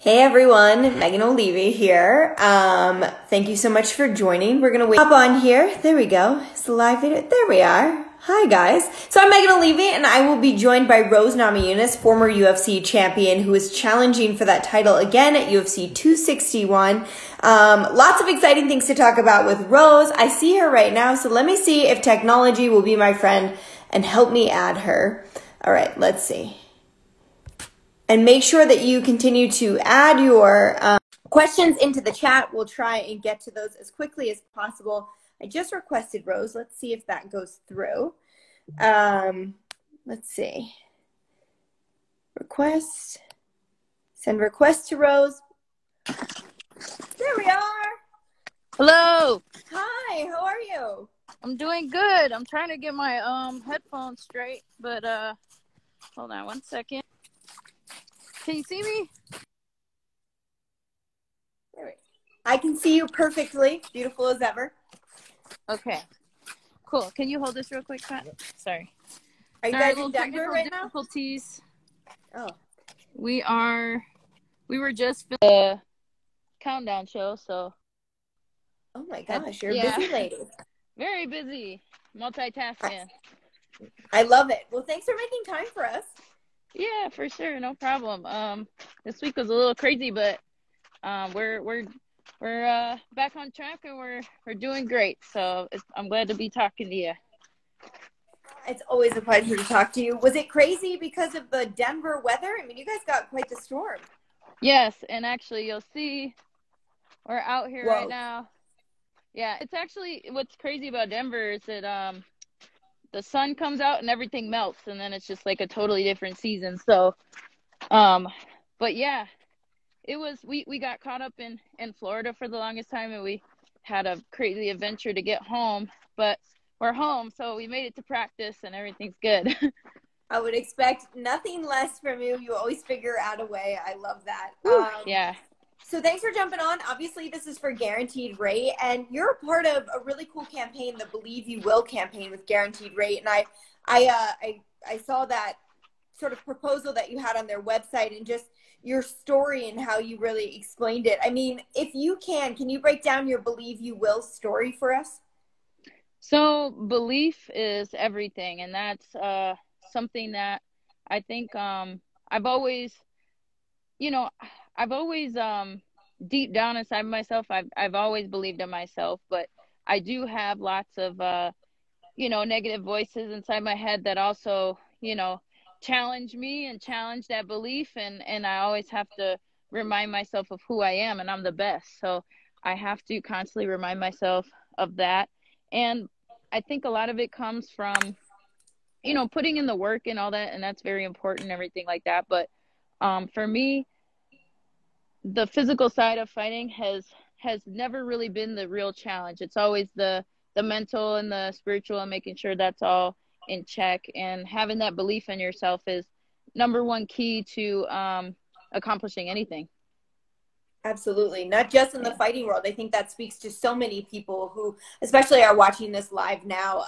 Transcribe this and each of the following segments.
Hey everyone, Megan Olivi here. Thank you so much for joining. We're gonna hop on here. There we go. It's the live video. There we are. Hi guys. So I'm Megan Olivi and I will be joined by Rose Namajunas, former UFC champion who is challenging for that title again at UFC 261. Lots of exciting things to talk about with Rose. I see her right now, so let me see if technology will be my friend and help me add her. All right, let's see. And make sure that you continue to add your questions into the chat. We'll try and get to those as quickly as possible. I just requested Rose. Let's see if that goes through. Let's see. Request. Send request to Rose. There we are. Hello. Hi, how are you? I'm doing good. I'm trying to get my headphones straight, but hold on one second. Can you see me? I can see you perfectly. Beautiful as ever. Okay. Cool. Can you hold this real quick, Pat? Sorry. Are you guys in Denver right now? Difficulties. Oh. We were just filming the countdown show, so. Oh my gosh, you're a busy lady. Very busy. Multitasking. I love it. Well, thanks for making time for us. Yeah, for sure, no problem. This week was a little crazy, but we're back on track and we're doing great. So I'm glad to be talking to you. It's always a pleasure to talk to you. Was it crazy because of the Denver weather? I mean, you guys got quite the storm. Yes, and actually, you'll see we're out here right now. Yeah, it's actually what's crazy about Denver is that the sun comes out and everything melts, and then it's just like a totally different season. So, but yeah, it was, we got caught up in Florida for the longest time, and we had a crazy adventure to get home, but we're home. So we made it to practice and everything's good. I would expect nothing less from you. You always figure out a way. I love that. Yeah. So thanks for jumping on. Obviously, this is for Guaranteed Rate, and you're a part of a really cool campaign, the Believe You Will campaign with Guaranteed Rate. And I saw that sort of proposal that you had on their website and just your story and how you really explained it. I mean, if you can you break down your Believe You Will story for us? So belief is everything, and that's something that I think I've always deep down inside myself, I've always believed in myself, but I do have lots of, negative voices inside my head that also, challenge me and challenge that belief. And I always have to remind myself of who I am, and I'm the best. So I have to constantly remind myself of that. And I think a lot of it comes from, putting in the work and all that. And that's very important, everything like that. But for me, the physical side of fighting has never really been the real challenge. It's always the mental and the spiritual, and making sure that's all in check. And having that belief in yourself is number one key to accomplishing anything. Absolutely. Not just in the fighting world. I think that speaks to so many people who especially are watching this live now.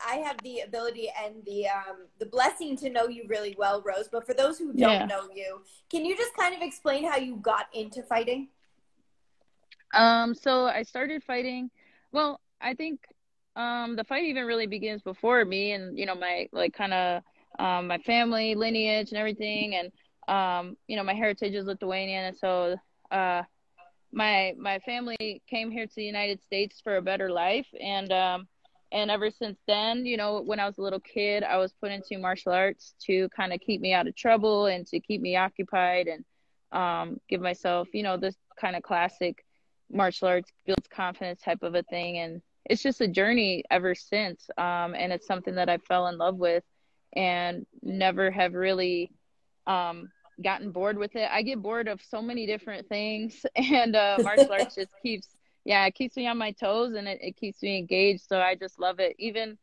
I have the ability and the blessing to know you really well, Rose. But for those who don't know you, can you just kind of explain how you got into fighting? So I started fighting. Well, I think the fight even really begins before me, and my my family lineage and everything, and my heritage is Lithuanian, and so my family came here to the United States for a better life, and ever since then, when I was a little kid, I was put into martial arts to kind of keep me out of trouble and to keep me occupied and give myself, this kind of classic martial arts builds confidence type of a thing. And it's just a journey ever since. And it's something that I fell in love with and never have really gotten bored with it. I get bored of so many different things, and martial arts just keeps me on my toes, and it keeps me engaged. So I just love it. Even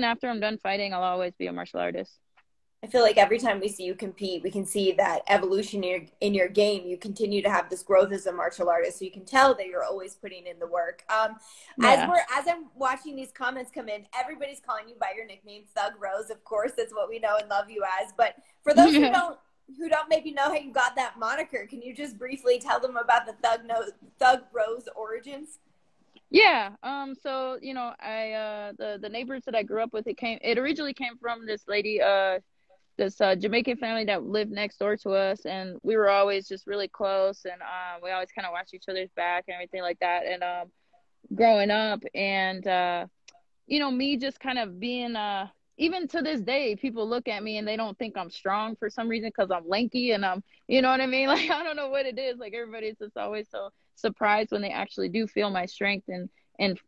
after I'm done fighting, I'll always be a martial artist. I feel like every time we see you compete, we can see that evolution in your game. You continue to have this growth as a martial artist, so you can tell that you're always putting in the work. As I'm watching these comments come in, everybody's calling you by your nickname, Thug Rose. Of course, that's what we know and love you as. But for those who who don't maybe know how you got that moniker, can you just briefly tell them about the Thug Rose origins? Yeah. So, the neighbors that I grew up with, it originally came from this lady, this Jamaican family that lived next door to us, and we were always just really close, and we always kind of watched each other's back and everything like that. And growing up, and me just kind of being even to this day, people look at me and they don't think I'm strong for some reason because I'm lanky and I'm, you know what I mean? Like, I don't know what it is. Like, everybody's just always so surprised when they actually do feel my strength and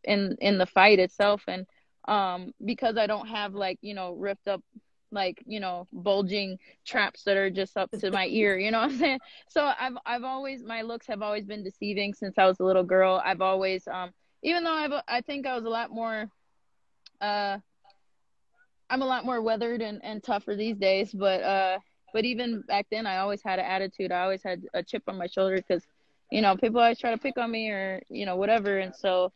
in the fight itself. And because I don't have, like, ripped up, like, bulging traps that are just up to my ear, you know what I'm saying? So I've always, my looks have always been deceiving since I was a little girl. I've always even though I think I was a lot more uh I'm a lot more weathered and tougher these days, but even back then I always had an attitude. I always had a chip on my shoulder because people always try to pick on me, or whatever. And so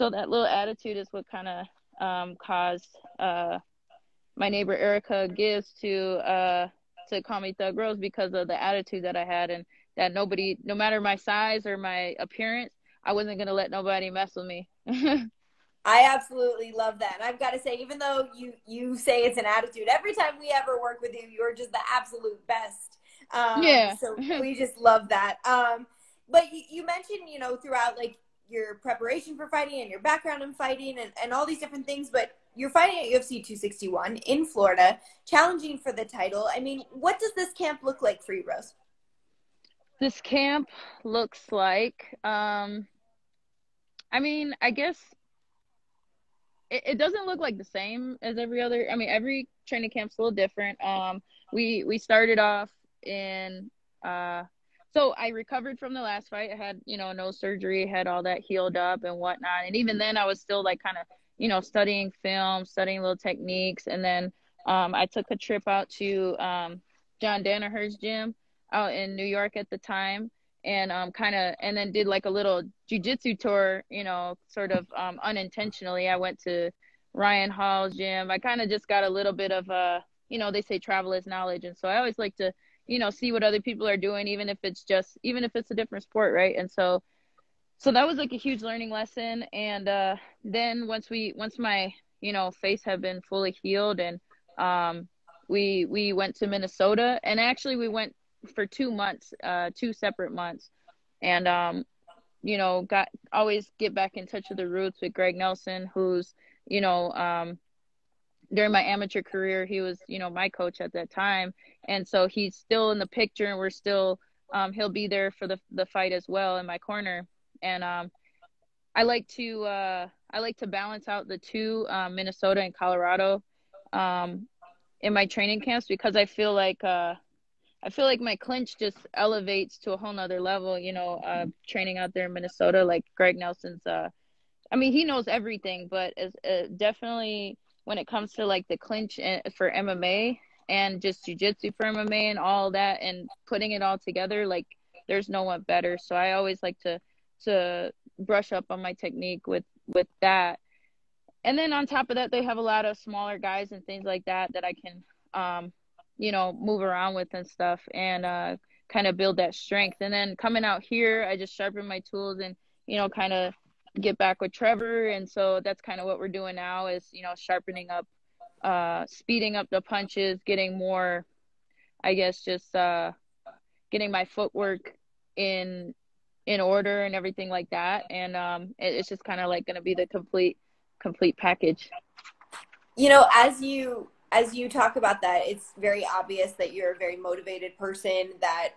that little attitude is what kind of caused my neighbor Erica Gibbs to call me Thug Rose, because of the attitude that I had, and that nobody, no matter my size or my appearance, I wasn't gonna let nobody mess with me. I absolutely love that. And I've got to say, even though you say it's an attitude, every time we ever work with you, you're just the absolute best. Yeah. So we just love that. But you mentioned, throughout like your preparation for fighting and your background in fighting and all these different things, but you're fighting at UFC 261 in Florida, challenging for the title. I mean, what does this camp look like for you, Rose? This camp looks like, I mean, I guess it doesn't look like the same as every other. I mean, every training camp's a little different. We started off in, so I recovered from the last fight. I had, no surgery, had all that healed up and whatnot. And even then I was still like kind of, studying film, studying little techniques. And then, I took a trip out to, John Danaher's gym out in New York at the time, and and then did like a little jujitsu tour, sort of unintentionally. I went to Ryan Hall's gym. I kind of just got a little bit of they say travel is knowledge, and so I always like to see what other people are doing, even if it's a different sport, right? And so that was like a huge learning lesson. And then once my face had been fully healed, and we went to Minnesota, and actually we went for 2 months, 2 separate months. And got always get back in touch with the roots with Greg Nelson, who's during my amateur career, he was my coach at that time, and so he's still in the picture, and we're still he'll be there for the fight as well in my corner. And I like to balance out the two, Minnesota and Colorado, in my training camps, because I feel like my clinch just elevates to a whole nother level, training out there in Minnesota. Like Greg Nelson's, I mean, he knows everything, but is definitely when it comes to like the clinch for MMA and just jiu-jitsu for MMA and all that, and putting it all together, like there's no one better. So I always like to brush up on my technique with that. And then on top of that, they have a lot of smaller guys and things like that I can, move around with and stuff, and kind of build that strength. And then coming out here, I just sharpen my tools and, kind of get back with Trevor. And so that's kind of what we're doing now is, sharpening up, speeding up the punches, getting more, I guess, just getting my footwork in order and everything like that. And it's just kind of like going to be the complete package. As you talk about that, it's very obvious that you're a very motivated person, that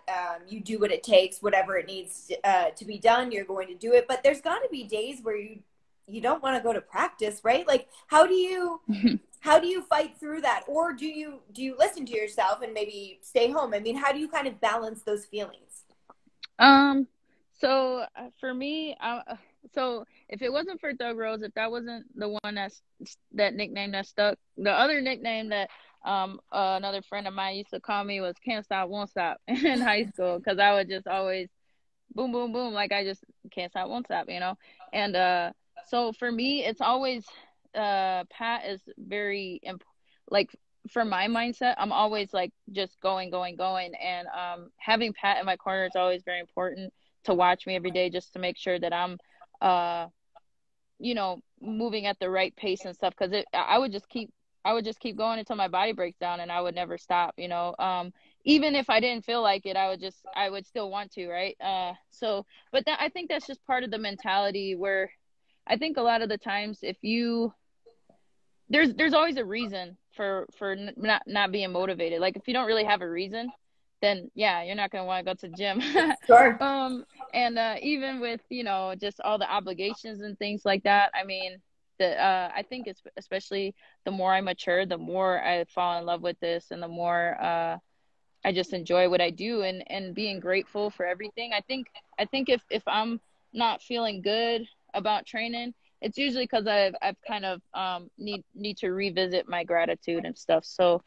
you do what it takes, whatever it needs to be done, you're going to do it. But there's got to be days where you don't want to go to practice, right? Like, how do you fight through that? Or do you listen to yourself and maybe stay home? I mean, how do you kind of balance those feelings? So for me, so if it wasn't for Thug Rose, if that wasn't the one that nickname that stuck, the other nickname that another friend of mine used to call me was "Can't Stop, Won't Stop" in high school, because I would just always boom, boom, boom, like I just can't stop, won't stop, And so for me, it's always Pat is very like for my mindset, I'm always like just going. And having Pat in my corner is always very important to watch me every day just to make sure that I'm uh moving at the right pace and stuff. Because I would just keep going until my body breaks down, and I would never stop. Even if I didn't feel like it, I would still want to, right? But I think that's just part of the mentality where I think a lot of the times if you there's always a reason for not being motivated. Like if you don't really have a reason, then yeah, you're not gonna want to go to the gym. Sure. um, and even with just all the obligations and things like that. I mean, I think it's especially the more I mature, the more I fall in love with this, and the more I just enjoy what I do, and being grateful for everything. I think if I'm not feeling good about training, it's usually because I've kind of need to revisit my gratitude and stuff. So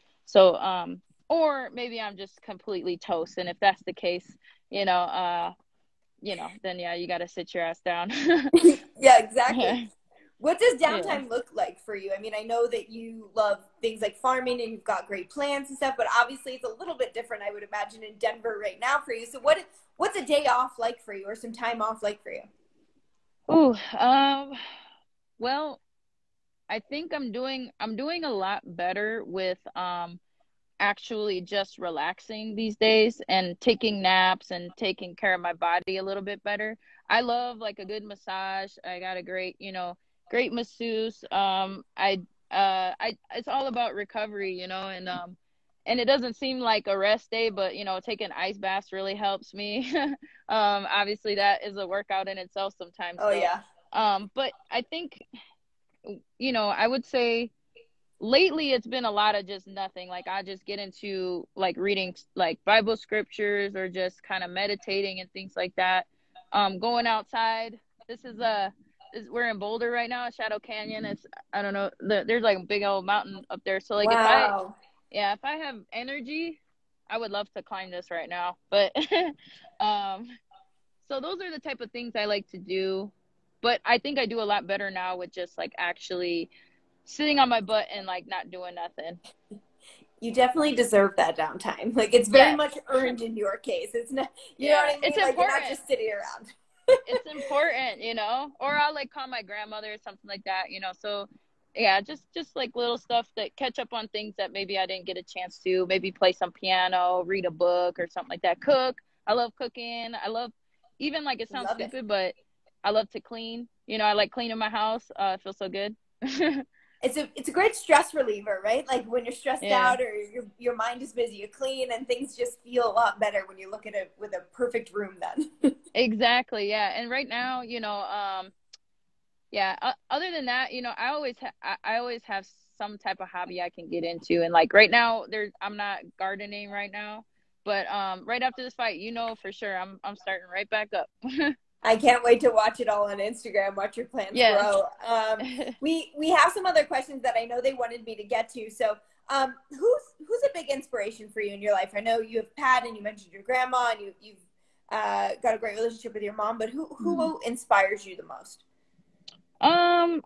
or maybe I'm just completely toast, and if that's the case, you know uh then yeah, you got to sit your ass down. Yeah, exactly. Yeah. What does Yeah. downtime look like for you? I mean, I know that you love things like farming and you've got great plants and stuff, but obviously it's a little bit different, I would imagine, in Denver right now for you. So what's a day off like for you, or some time off like for you? Ooh, well, I think I'm doing a lot better with actually just relaxing these days and taking naps and taking care of my body a little bit better. I love like a good massage. I got a great masseuse. I it's all about recovery, and it doesn't seem like a rest day, but taking ice baths really helps me. Obviously that is a workout in itself sometimes. Oh So yeah. but I think I would say lately it's been a lot of just nothing. Like I just get into like reading like Bible scriptures or just kind of meditating and things like that. Going outside. This is we're in Boulder right now, Shadow Canyon. It's I don't know, there's like a big old mountain up there. So like Wow. if I have energy, I would love to climb this right now. But um so those are the type of things I like to do. But I think I do a lot better now with just like actually sitting on my butt and like not doing nothing. You definitely deserve that downtime. Like it's very Yes. much earned in your case. It's not, you know Yeah, what I it's mean? Like you're not important. just sitting around. It's important, or I'll like call my grandmother or something like that. So yeah, just like little stuff that catch up on things that maybe I didn't get a chance to, maybe play some piano, read a book or something like that. Cook. I love cooking. I love, even like, it sounds Love it. stupid, but I love to clean. I like cleaning my house. It feels so good. It's a great stress reliever, right? Like when you're stressed Yeah. out or your mind is busy, you clean and things just feel a lot better when you look at it with a perfect room then. Exactly. Yeah. And right now, yeah, other than that, I always have some type of hobby I can get into. And like right now, I'm not gardening right now, but right after this fight, for sure I'm starting right back up. I can't wait to watch it all on Instagram, watch your plants Yes. grow. We have some other questions that I know they wanted me to get to. So, who's a big inspiration for you in your life? I know you have Pat, and you mentioned your grandma, and you've got a great relationship with your mom. But who inspires you the most?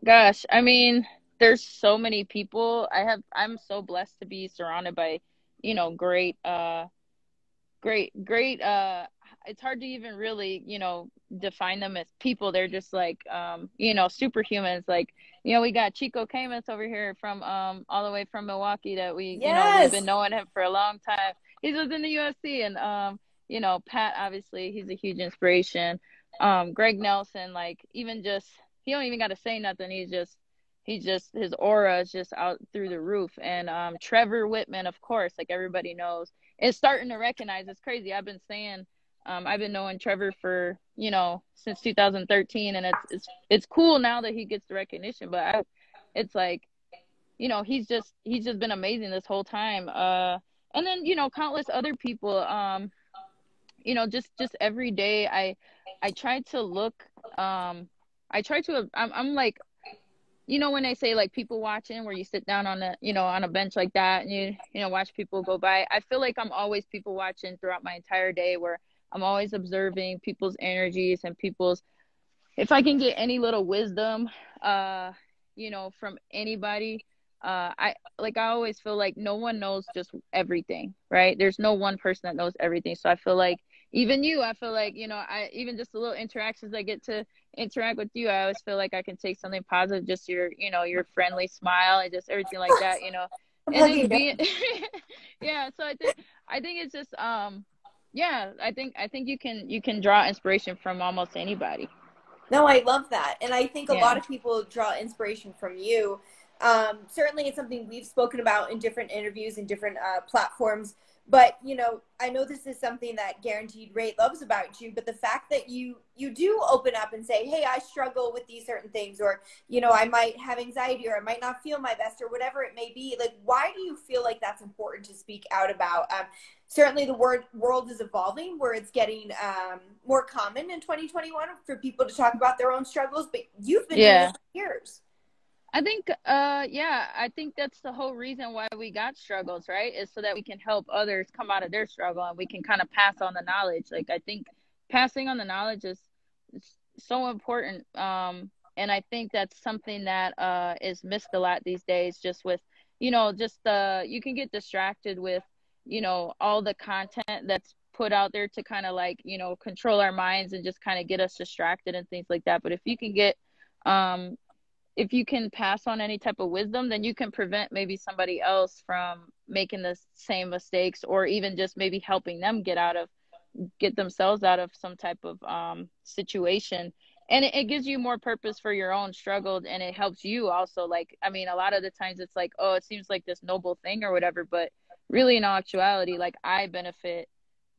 Gosh, I mean, there's so many people. I'm so blessed to be surrounded by, great great it's hard to even really define them as people. They're just like superhumans. Like we got Chico Camus over here from all the way from Milwaukee that we've been Yes, knowing him for a long time. He was in the UFC. And Pat, obviously he's a huge inspiration. Greg Nelson, like, even just, he don't even got to say nothing. He's just his aura is just out through the roof. And Trevor Whitman, of course, like everybody knows, is starting to recognize. It's crazy. I've been knowing Trevor for since 2013, and it's cool now that he gets the recognition. But it's like he's just been amazing this whole time. And then countless other people. Just every day I try to look. I try to. I'm like, when they say like people watching, where you sit down on a bench like that and you watch people go by. I feel like I'm always people watching throughout my entire day, where I'm always observing people's energies and if I can get any little wisdom, from anybody, I always feel like no one knows just everything, right? There's no one person that knows everything. So I feel like even you, I feel like, I even just the little interactions I get to interact with you, I always feel like I can take something positive, just your friendly smile and just everything like that, I'm and hugging just you. being yeah. So I think it's just yeah, I think you can draw inspiration from almost anybody. No, I love that. And I think a lot Yeah. of people draw inspiration from you. Certainly, it's something we've spoken about in different interviews and different platforms. But, I know this is something that Guaranteed Rate loves about you, but the fact that you do open up and say, hey, I struggle with these certain things, or, I might have anxiety, or I might not feel my best, or whatever it may be. Like, why do you feel like that's important to speak out about? Certainly the world is evolving where it's getting more common in 2021 for people to talk about their own struggles, but you've been doing this Yeah. for years. I think, yeah, I think that's the whole reason why we got struggles, right? Is so that we can help others come out of their struggle and we can kind of pass on the knowledge. Like, I think passing on the knowledge is so important. And I think that's something that, is missed a lot these days, just with, you can get distracted with, all the content that's put out there to kind of like, control our minds and just kind of get us distracted and things like that. But um, if you can pass on any type of wisdom, then you can prevent maybe somebody else from making the same mistakes, or even just maybe helping them get themselves out of some type of situation. And it gives you more purpose for your own struggle, and it helps you also. Like, I mean, a lot of the times it's like, oh, it seems like this noble thing or whatever, but really in actuality, like, I benefit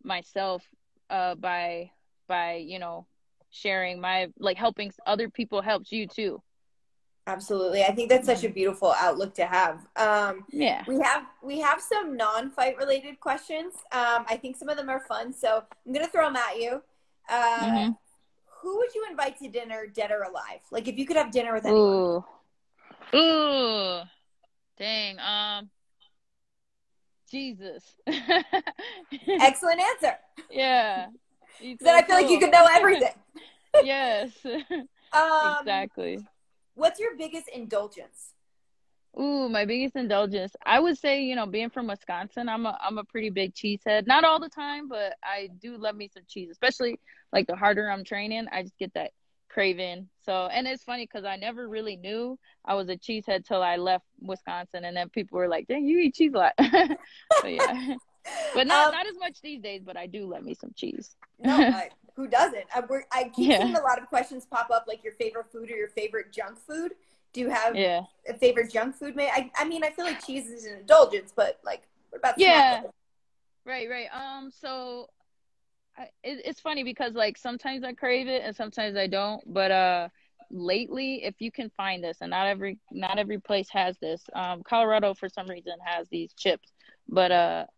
myself by sharing my, like, helping other people helps you too. Absolutely. I think that's such a Mhm. beautiful outlook to have. Yeah. We have some non-fight related questions. I think some of them are fun, so I'm gonna throw them at you. Uh, Hmm. who would you invite to dinner, dead or alive? Like if you could have dinner with anyone. Ooh. Ooh. Dang. Jesus. Excellent answer. Yeah. He's Then so I feel like you cool. could know everything. Yes. Um, Exactly. what's your biggest indulgence? Ooh, my biggest indulgence. I would say, being from Wisconsin, I'm a pretty big cheesehead. Not all the time, but I do love me some cheese, especially like the harder I'm training, I just get that craving. So, and it's funny because I never really knew I was a cheesehead till I left Wisconsin, and then people were like, "Dang, you eat cheese a lot." But yeah, but not Um, not as much these days. But I do love me some cheese. no, who doesn't? I keep seeing Yeah, a lot of questions pop up, like your favorite food or your favorite junk food. Do you have yeah, a favorite junk food? I mean, I feel like cheese is an indulgence, but like, what about snack yeah. life? Right, right. So it's funny because like sometimes I crave it and sometimes I don't. But lately, if you can find this, and not every place has this. Colorado for some reason has these chips, but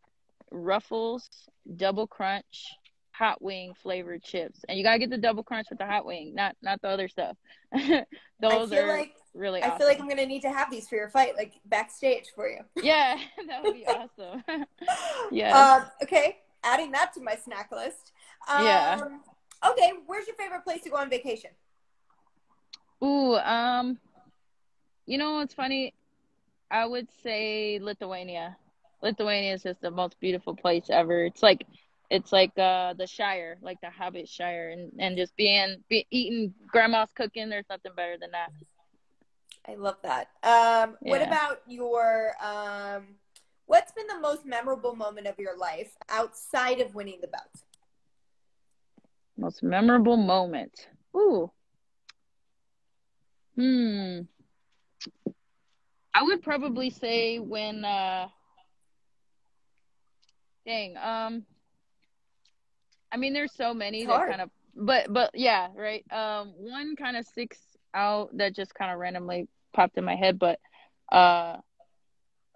Ruffles Double Crunch hot wing flavored chips, and you gotta get the double crunch with the hot wing, not the other stuff. I Those feel are like really I feel like awesome. I'm gonna need to have these for your fight, like backstage for you. Yeah, that would be awesome. Yes. Okay, adding that to my snack list. Yeah. Okay, where's your favorite place to go on vacation? Ooh, it's funny. I would say Lithuania. Lithuania is just the most beautiful place ever. It's like the Shire, like the Hobbit Shire, and just eating grandma's cooking. There's nothing better than that. I love that. What Yeah. about what's been the most memorable moment of your life outside of winning the belt? Most memorable moment. Ooh. Hmm. I would probably say when dang, I mean there's so It's many that hard. kind of but yeah, right. One kind of sticks out that just kind of randomly popped in my head, but uh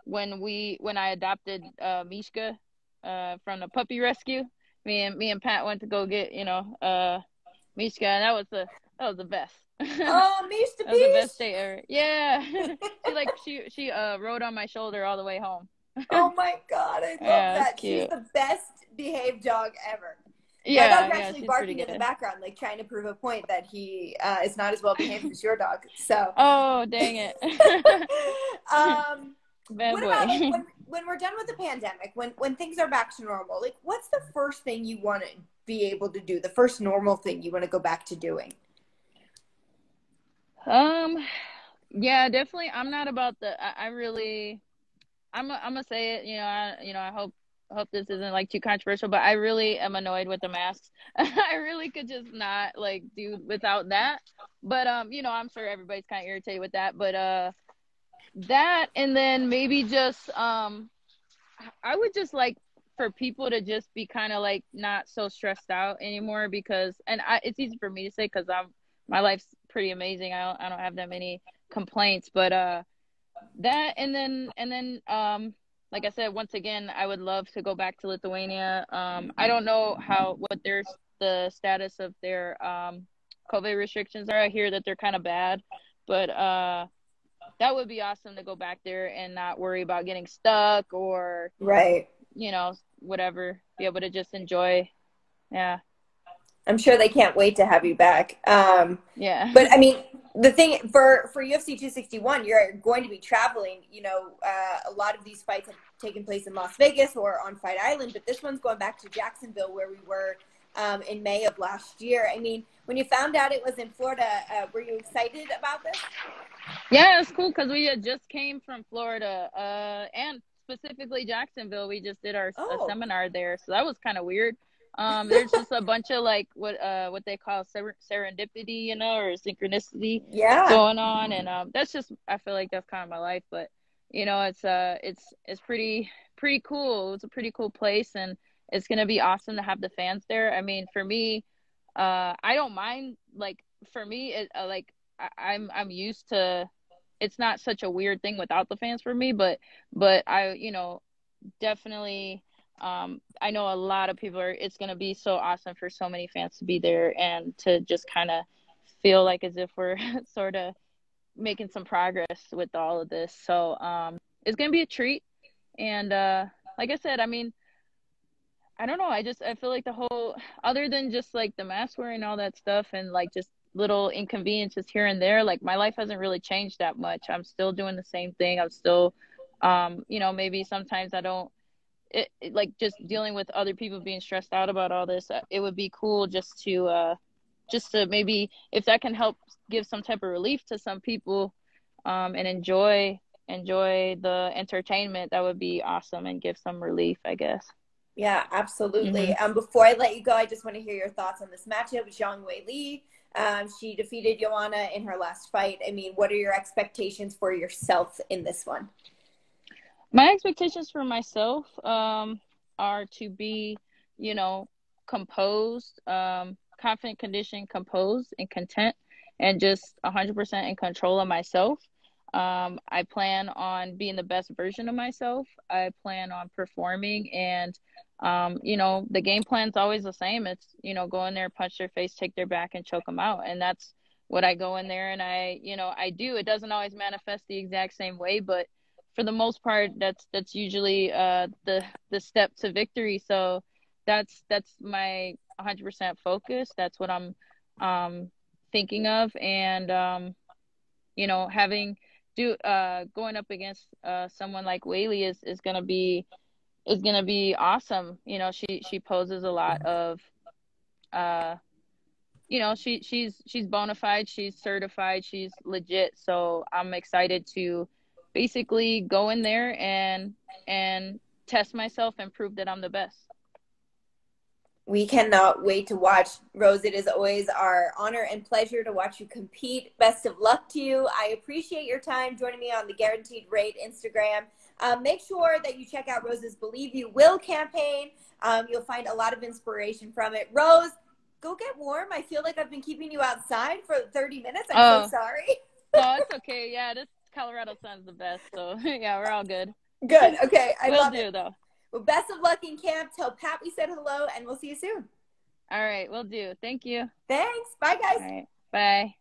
when I adopted Mishka from the puppy rescue, me and Pat went to go get, Mishka, and that was the best. Oh, Mish the That was the best Beast! day ever. Yeah. She rode on my shoulder all the way home. Oh my God, I love Yeah, it's that. She's cute. the best behaved dog ever. My dog's Yeah, actually she's pretty barking in the good. background, like trying to prove a point that he is not as well behaved as your dog. So, Oh, dang it. Bad what about like boy. when we're done with the pandemic, when things are back to normal, like what's the first thing you want to be able to do? The first normal thing you want to go back to doing? Um, yeah, definitely. I'm not about I really, I'm gonna say it, I hope this isn't like too controversial, but I really am annoyed with the masks. I really could just not like do without that. But I'm sure everybody's kind of irritated with that. But that, and then maybe just I would just like for people to just be kind of like not so stressed out anymore, because it's easy for me to say because my life's pretty amazing. I don't have that many complaints, but that, and then like I said, once again, I would love to go back to Lithuania. I don't know what the status of their COVID restrictions are. I hear that they're kind of bad, but that would be awesome to go back there and not worry about getting stuck or Right. whatever. Be able to just enjoy. Yeah. I'm sure they can't wait to have you back. Yeah. But I mean, the thing for UFC 261, you're going to be traveling. A lot of these fights have taken place in Las Vegas or on Fight Island, but this one's going back to Jacksonville, where we were in May of last year. I mean, when you found out it was in Florida, were you excited about this? Yeah, it's cool because we had just came from Florida, and specifically Jacksonville. We just did a Oh, seminar there, so that was kind of weird. There's just a bunch of like what they call serendipity, or synchronicity yeah. going on, and that's just, I feel like that's kind of my life. But it's pretty cool. It's a pretty cool place, and it's gonna be awesome to have the fans there. I mean, for me, I don't mind. Like for me, like I'm used to. It's not such a weird thing without the fans for me, but I definitely, I know a lot of people it's going to be so awesome for so many fans to be there and to just kind of feel like as if we're sort of making some progress with all of this. So it's going to be a treat. And like I said, I mean, I don't know. I feel like the whole, other than just like the mask wearing and all that stuff and like just little inconveniences here and there, like my life hasn't really changed that much. I'm still doing the same thing. I'm still, maybe sometimes I don't, like just dealing with other people being stressed out about all this. It would be cool just to maybe, if that can help give some type of relief to some people, and enjoy the entertainment, that would be awesome and give some relief, I guess. Yeah, Hmm. absolutely. Before I let you go, I just want to hear your thoughts on this matchup. Zhang Weili, she defeated Joanna in her last fight. I mean, what are your expectations for yourself in this one? My expectations for myself are to be, composed, confident, conditioned, composed, and content, and just 100% in control of myself. I plan on being the best version of myself. I plan on performing, and the game plan's always the same. It's, go in there, punch their face, take their back, and choke them out, and that's what I go in there and I do. It doesn't always manifest the exact same way, but for the most part, that's usually the step to victory. So that's my 100% focus. That's what I'm thinking of, and having do going up against someone like Whaley is gonna be awesome. She poses a lot of uh she's bona fide, she's certified, she's legit. So I'm excited to basically go in there and test myself and prove that I'm the best. We cannot wait to watch. Rose, it is always our honor and pleasure to watch you compete. Best of luck to you. I appreciate your time joining me on the Guaranteed Rate Instagram. Make sure that you check out Rose's Believe You Will campaign. You'll find a lot of inspiration from it. Rose, go get warm. I feel like I've been keeping you outside for 30 minutes. I'm so Oh, sorry. no, it's okay. Yeah, this Colorado sun's the best. So yeah, we're all good. Good. Okay. I Will love it. do though. Well, best of luck in camp. Tell Pat we said hello, and we'll see you soon. All right, will do. Thank you. Thanks. Bye, guys. All right. Bye.